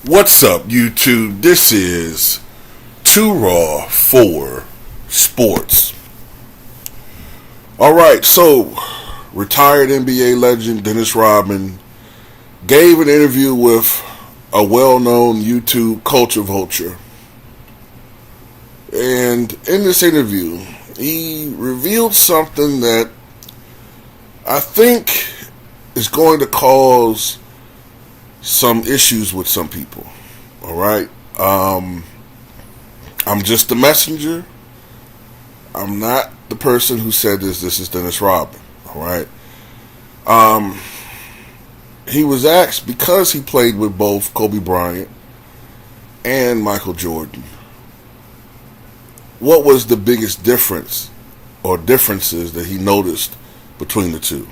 What's up, YouTube? This is Too Raw for Sports. Alright, so retired NBA legend Dennis Rodman gave an interview with a well-known YouTube culture vulture. And in this interview, he revealed something that I think is going to cause some issues with some people. Alright? I'm just the messenger. I'm not the person who said this. This is Dennis Rodman. Alright? He was asked, because he played with both Kobe Bryant and Michael Jordan, what was the biggest difference or differences that he noticed between the two.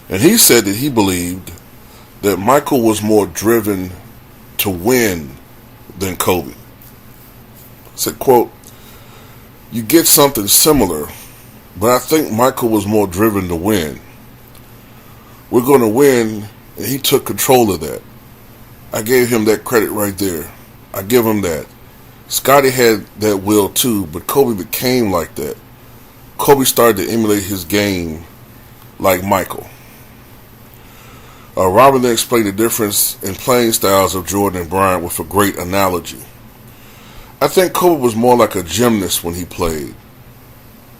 And he said that he believed that Michael was more driven to win than Kobe. He said, quote, "You get something similar, but I think Michael was more driven to win. We're going to win," and he took control of that. I gave him that credit right there. I give him that. Scottie had that will too, but Kobe became like that. Kobe started to emulate his game like Michael. Robin then explained the difference in playing styles of Jordan and Bryant with a great analogy. "I think Kobe was more like a gymnast when he played,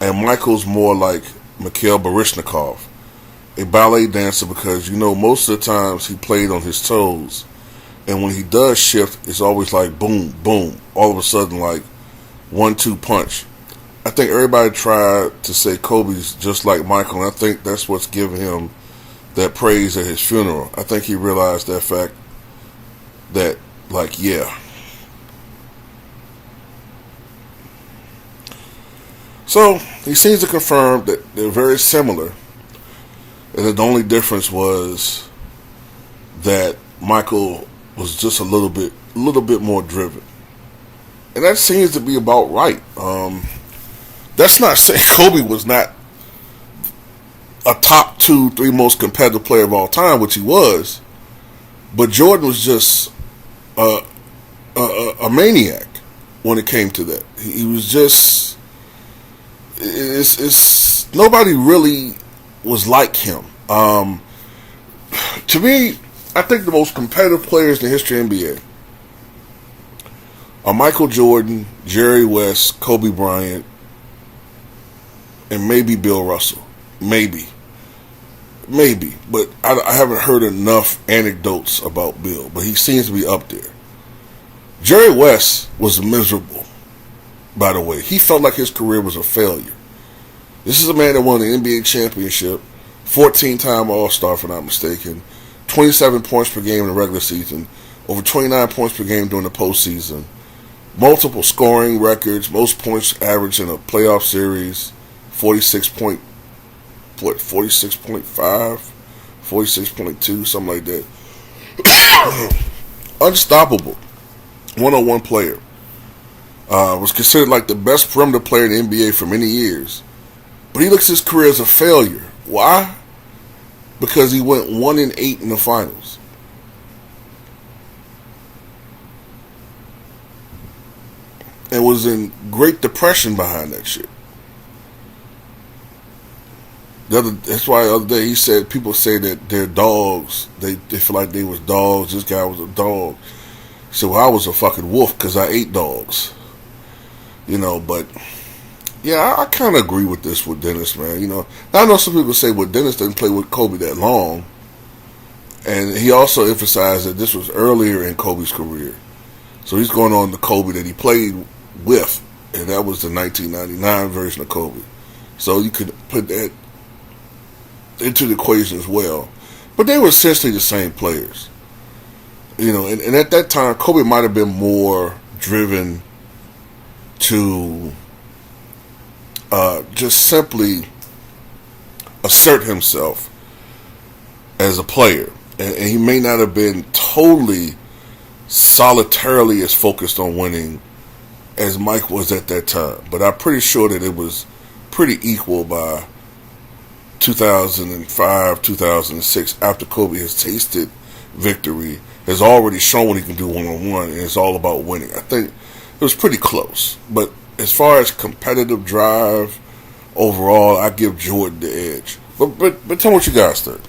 and Michael's more like Mikhail Baryshnikov, a ballet dancer, because most of the times he played on his toes, and when he does shift, it's always like boom, boom, all of a sudden like 1-2 punch. I think everybody tried to say Kobe's just like Michael, and I think that's what's giving him that praise at his funeral. I think he realized that fact that, yeah." So, he seems to confirm that they're very similar, and that the only difference was that Michael was just a little bit more driven. And that seems to be about right. That's not saying Kobe was not a top 2-3 most competitive player of all time, which he was, but Jordan was just a maniac when it came to that. He was just it's nobody really was like him. To me, I think the most competitive players in the history of NBA are Michael Jordan, Jerry West, Kobe Bryant, and maybe Bill Russell. Maybe, but I haven't heard enough anecdotes about Bill, but he seems to be up there. Jerry West was miserable, by the way. He felt like his career was a failure. This is a man that won the NBA championship, 14-time All-Star, if I'm not mistaken, 27 points per game in the regular season, over 29 points per game during the postseason, multiple scoring records, most points averaged in a playoff series, 46.5, 46.2, something like that. Unstoppable. One-on-one player. Was considered like the best perimeter player in the NBA for many years. But he looks at his career as a failure. Why? Because he went 1-8 in the finals. And was in Great Depression behind that shit. That's why the other day he said, people say that they're dogs. They feel like they was dogs. This guy was a dog. He said, well, I was a fucking wolf because I ate dogs. But yeah, I kind of agree with this with Dennis, man. Now, I know some people say, well, Dennis didn't play with Kobe that long. And he also emphasized that this was earlier in Kobe's career. So he's going on the Kobe that he played with. And that was the 1999 version of Kobe. So you could put that into the equation as well. But they were essentially the same players. And at that time, Kobe might have been more driven to just simply assert himself as a player. And he may not have been totally solitarily as focused on winning as Mike was at that time. But I'm pretty sure that it was pretty equal by 2005, 2006, after Kobe has tasted victory, has already shown what he can do one-on-one, and it's all about winning. I think it was pretty close. But as far as competitive drive, overall, I give Jordan the edge. But tell me what you guys think.